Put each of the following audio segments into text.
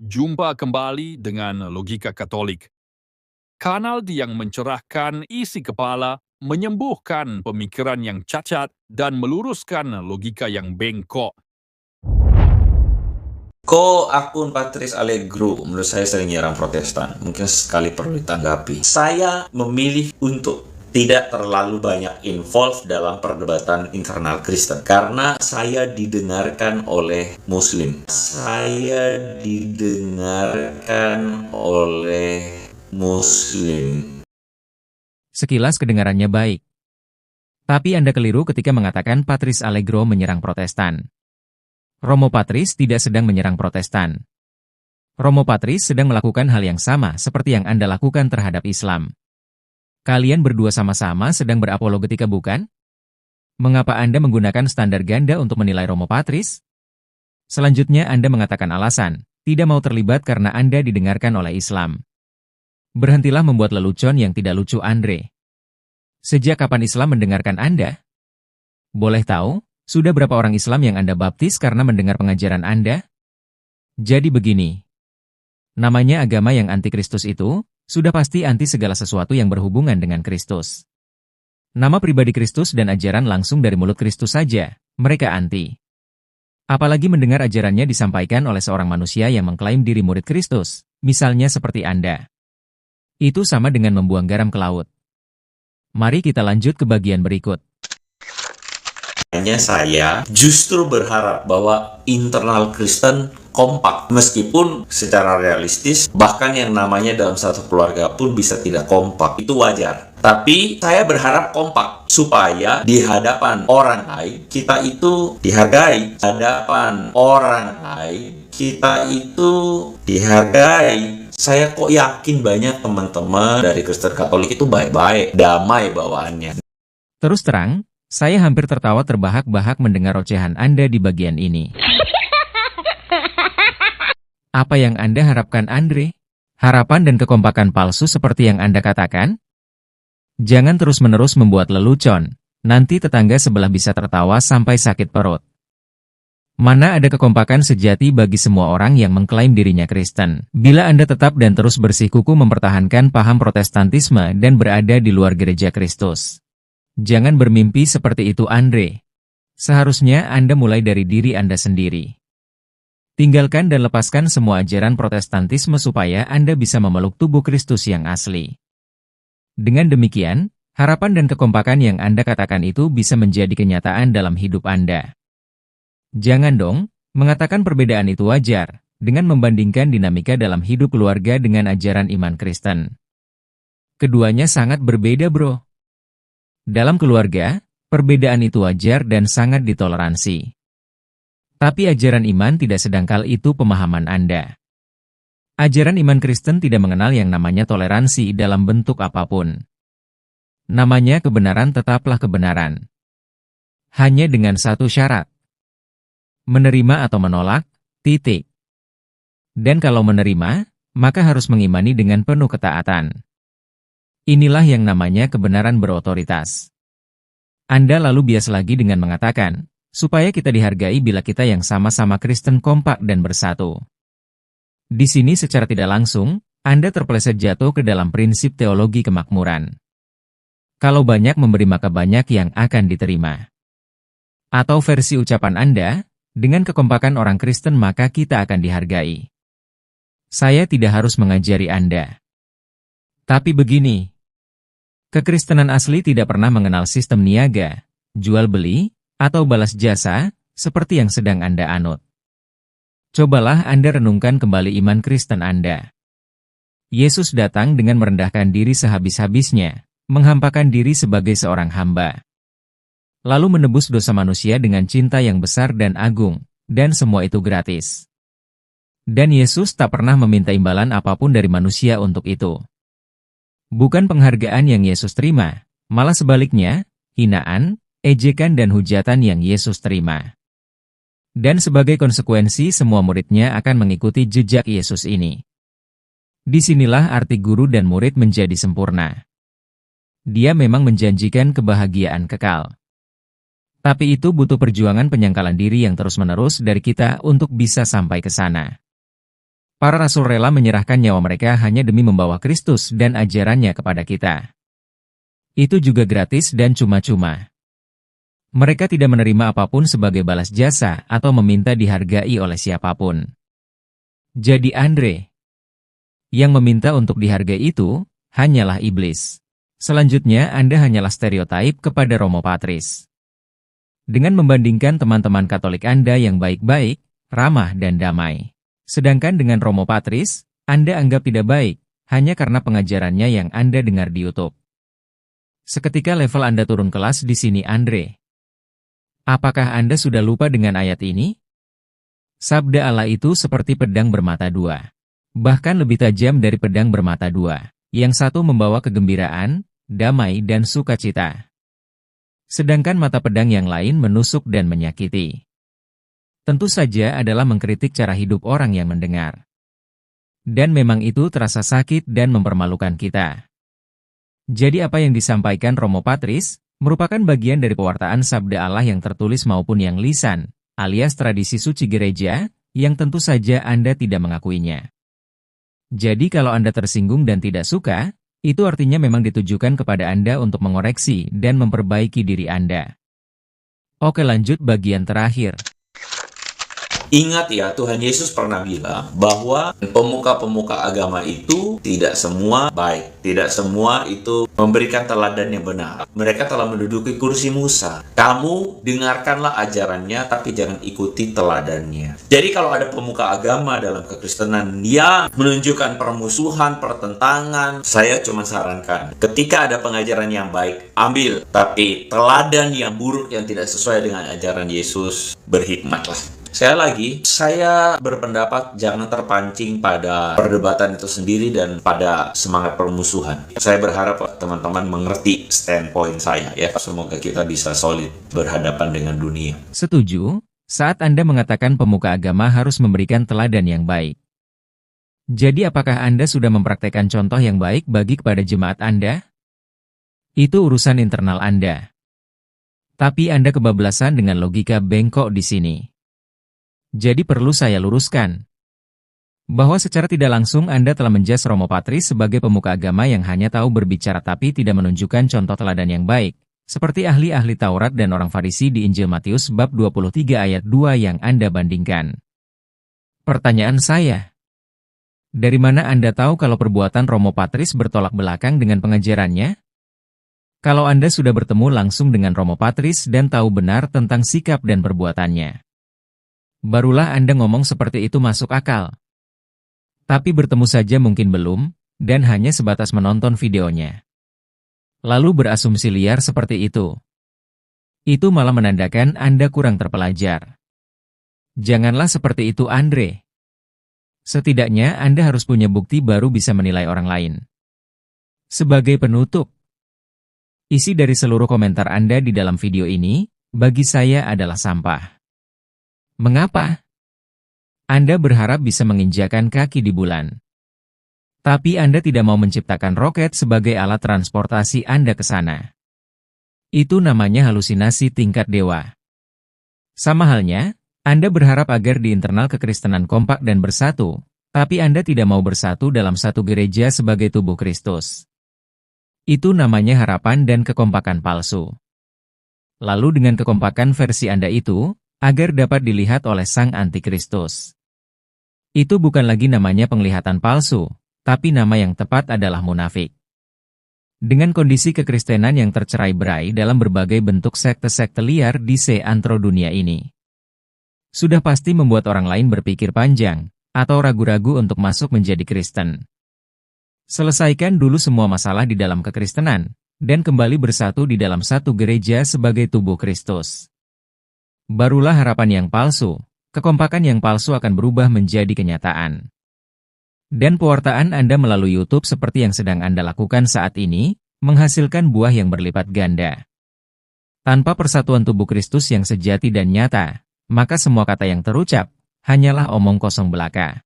Jumpa kembali dengan Logika Katolik. Kanal yang mencerahkan isi kepala, menyembuhkan pemikiran yang cacat, dan meluruskan logika yang bengkok. Kok akun Patrice Allegro menurut saya sering nyerang Protestan? Mungkin sekali perlu ditanggapi. Saya memilih untuk tidak terlalu banyak involved dalam perdebatan internal Kristen karena saya didengarkan oleh Muslim. Saya didengarkan oleh Muslim. Sekilas kedengarannya baik. Tapi Anda keliru ketika mengatakan Patrice Allegro menyerang Protestan. Romo Patrice tidak sedang menyerang Protestan. Romo Patrice sedang melakukan hal yang sama seperti yang Anda lakukan terhadap Islam. Kalian berdua sama-sama sedang berapologetika, bukan? Mengapa Anda menggunakan standar ganda untuk menilai Romo Patrice? Selanjutnya Anda mengatakan alasan, tidak mau terlibat karena Anda didengarkan oleh Islam. Berhentilah membuat lelucon yang tidak lucu, Andre. Sejak kapan Islam mendengarkan Anda? Boleh tahu? Sudah berapa orang Islam yang Anda baptis karena mendengar pengajaran Anda? Jadi begini. Namanya agama yang anti-Kristus itu, sudah pasti anti segala sesuatu yang berhubungan dengan Kristus. Nama pribadi Kristus dan ajaran langsung dari mulut Kristus saja, mereka anti. Apalagi mendengar ajarannya disampaikan oleh seorang manusia yang mengklaim diri murid Kristus, misalnya seperti Anda. Itu sama dengan membuang garam ke laut. Mari kita lanjut ke bagian berikut. Hanya saya justru berharap bahwa internal Kristen kompak, meskipun secara realistis bahkan yang namanya dalam satu keluarga pun bisa tidak kompak, itu wajar. Tapi saya berharap kompak supaya di hadapan orang lain kita itu dihargai, di hadapan orang lain kita itu dihargai. Saya kok yakin banyak teman-teman dari Kristen Katolik itu baik-baik, damai bawaannya. Terus terang, saya hampir tertawa terbahak-bahak mendengar ocehan Anda di bagian ini. Apa yang Anda harapkan, Andre? Harapan dan kekompakan palsu seperti yang Anda katakan? Jangan terus-menerus membuat lelucon, nanti tetangga sebelah bisa tertawa sampai sakit perut. Mana ada kekompakan sejati bagi semua orang yang mengklaim dirinya Kristen, bila Anda tetap dan terus bersikukuh mempertahankan paham Protestantisme dan berada di luar gereja Kristus. Jangan bermimpi seperti itu, Andre. Seharusnya Anda mulai dari diri Anda sendiri. Tinggalkan dan lepaskan semua ajaran Protestantisme supaya Anda bisa memeluk tubuh Kristus yang asli. Dengan demikian, harapan dan kekompakan yang Anda katakan itu bisa menjadi kenyataan dalam hidup Anda. Jangan dong, mengatakan perbedaan itu wajar, dengan membandingkan dinamika dalam hidup keluarga dengan ajaran iman Kristen. Keduanya sangat berbeda, bro. Dalam keluarga, perbedaan itu wajar dan sangat ditoleransi. Tapi ajaran iman tidak sedangkal itu pemahaman Anda. Ajaran iman Kristen tidak mengenal yang namanya toleransi dalam bentuk apapun. Namanya kebenaran tetaplah kebenaran. Hanya dengan satu syarat. Menerima atau menolak, titik. Dan kalau menerima, maka harus mengimani dengan penuh ketaatan. Inilah yang namanya kebenaran berotoritas. Anda lalu bias lagi dengan mengatakan, supaya kita dihargai bila kita yang sama-sama Kristen kompak dan bersatu. Di sini secara tidak langsung, Anda terpeleset jatuh ke dalam prinsip teologi kemakmuran. Kalau banyak memberi maka banyak yang akan diterima. Atau versi ucapan Anda, dengan kekompakan orang Kristen maka kita akan dihargai. Saya tidak harus mengajari Anda. Tapi begini, kekristenan asli tidak pernah mengenal sistem niaga, jual beli, atau balas jasa, seperti yang sedang Anda anut. Cobalah Anda renungkan kembali iman Kristen Anda. Yesus datang dengan merendahkan diri sehabis-habisnya, menghampakan diri sebagai seorang hamba. Lalu menebus dosa manusia dengan cinta yang besar dan agung, dan semua itu gratis. Dan Yesus tak pernah meminta imbalan apapun dari manusia untuk itu. Bukan penghargaan yang Yesus terima, malah sebaliknya, hinaan, ejekan dan hujatan yang Yesus terima. Dan sebagai konsekuensi semua muridnya akan mengikuti jejak Yesus ini. Disinilah arti guru dan murid menjadi sempurna. Dia memang menjanjikan kebahagiaan kekal. Tapi itu butuh perjuangan penyangkalan diri yang terus-menerus dari kita untuk bisa sampai ke sana. Para rasul rela menyerahkan nyawa mereka hanya demi membawa Kristus dan ajarannya kepada kita. Itu juga gratis dan cuma-cuma. Mereka tidak menerima apapun sebagai balas jasa atau meminta dihargai oleh siapapun. Jadi Andre, yang meminta untuk dihargai itu, hanyalah iblis. Selanjutnya Anda hanyalah stereotype kepada Romo Patris. Dengan membandingkan teman-teman Katolik Anda yang baik-baik, ramah dan damai. Sedangkan dengan Romo Patris, Anda anggap tidak baik, hanya karena pengajarannya yang Anda dengar di YouTube. Seketika level Anda turun kelas di sini Andre. Apakah Anda sudah lupa dengan ayat ini? Sabda Allah itu seperti pedang bermata dua. Bahkan lebih tajam dari pedang bermata dua. Yang satu membawa kegembiraan, damai dan sukacita. Sedangkan mata pedang yang lain menusuk dan menyakiti. Tentu saja adalah mengkritik cara hidup orang yang mendengar. Dan memang itu terasa sakit dan mempermalukan kita. Jadi apa yang disampaikan Romo Patris, merupakan bagian dari pewartaan sabda Allah yang tertulis maupun yang lisan, alias tradisi suci gereja, yang tentu saja Anda tidak mengakuinya. Jadi kalau Anda tersinggung dan tidak suka, itu artinya memang ditujukan kepada Anda untuk mengoreksi dan memperbaiki diri Anda. Oke, lanjut bagian terakhir. Ingat ya, Tuhan Yesus pernah bilang bahwa pemuka-pemuka agama itu tidak semua baik. Tidak semua itu memberikan teladan yang benar. Mereka telah menduduki kursi Musa. Kamu dengarkanlah ajarannya, tapi jangan ikuti teladannya. Jadi kalau ada pemuka agama dalam kekristenan yang menunjukkan permusuhan, pertentangan, saya cuma sarankan, ketika ada pengajaran yang baik, ambil. Tapi teladan yang buruk yang tidak sesuai dengan ajaran Yesus, berhikmatlah. Saya berpendapat jangan terpancing pada perdebatan itu sendiri dan pada semangat permusuhan. Saya berharap teman-teman mengerti standpoint saya ya. Semoga kita bisa solid berhadapan dengan dunia. Setuju, saat Anda mengatakan pemuka agama harus memberikan teladan yang baik. Jadi apakah Anda sudah mempraktekkan contoh yang baik bagi kepada jemaat Anda? Itu urusan internal Anda. Tapi Anda kebablasan dengan logika bengkok di sini. Jadi perlu saya luruskan bahwa secara tidak langsung Anda telah menjas Romo Patris sebagai pemuka agama yang hanya tahu berbicara tapi tidak menunjukkan contoh teladan yang baik, seperti ahli-ahli Taurat dan orang Farisi di Injil Matius bab 23 ayat 2 yang Anda bandingkan. Pertanyaan saya, dari mana Anda tahu kalau perbuatan Romo Patris bertolak belakang dengan pengajarannya? Kalau Anda sudah bertemu langsung dengan Romo Patris dan tahu benar tentang sikap dan perbuatannya, barulah Anda ngomong seperti itu masuk akal. Tapi bertemu saja mungkin belum, dan hanya sebatas menonton videonya. Lalu berasumsi liar seperti itu. Itu malah menandakan Anda kurang terpelajar. Janganlah seperti itu Andre. Setidaknya Anda harus punya bukti baru bisa menilai orang lain. Sebagai penutup, isi dari seluruh komentar Anda di dalam video ini, bagi saya adalah sampah. Mengapa? Anda berharap bisa menginjakan kaki di bulan. Tapi Anda tidak mau menciptakan roket sebagai alat transportasi Anda ke sana. Itu namanya halusinasi tingkat dewa. Sama halnya, Anda berharap agar di internal kekristenan kompak dan bersatu, tapi Anda tidak mau bersatu dalam satu gereja sebagai tubuh Kristus. Itu namanya harapan dan kekompakan palsu. Lalu dengan kekompakan versi Anda itu, agar dapat dilihat oleh sang antikristus. Itu bukan lagi namanya penglihatan palsu, tapi nama yang tepat adalah munafik. Dengan kondisi kekristenan yang tercerai-berai dalam berbagai bentuk sekte-sekte liar di seantero dunia ini, sudah pasti membuat orang lain berpikir panjang, atau ragu-ragu untuk masuk menjadi Kristen. Selesaikan dulu semua masalah di dalam kekristenan, dan kembali bersatu di dalam satu gereja sebagai tubuh Kristus. Barulah harapan yang palsu, kekompakan yang palsu akan berubah menjadi kenyataan. Dan pewartaan Anda melalui YouTube seperti yang sedang Anda lakukan saat ini, menghasilkan buah yang berlipat ganda. Tanpa persatuan tubuh Kristus yang sejati dan nyata, maka semua kata yang terucap, hanyalah omong kosong belaka.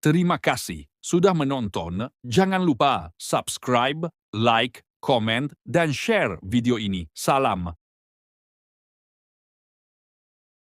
Terima kasih sudah menonton. Jangan lupa subscribe, like, komen, dan share video ini. Salam.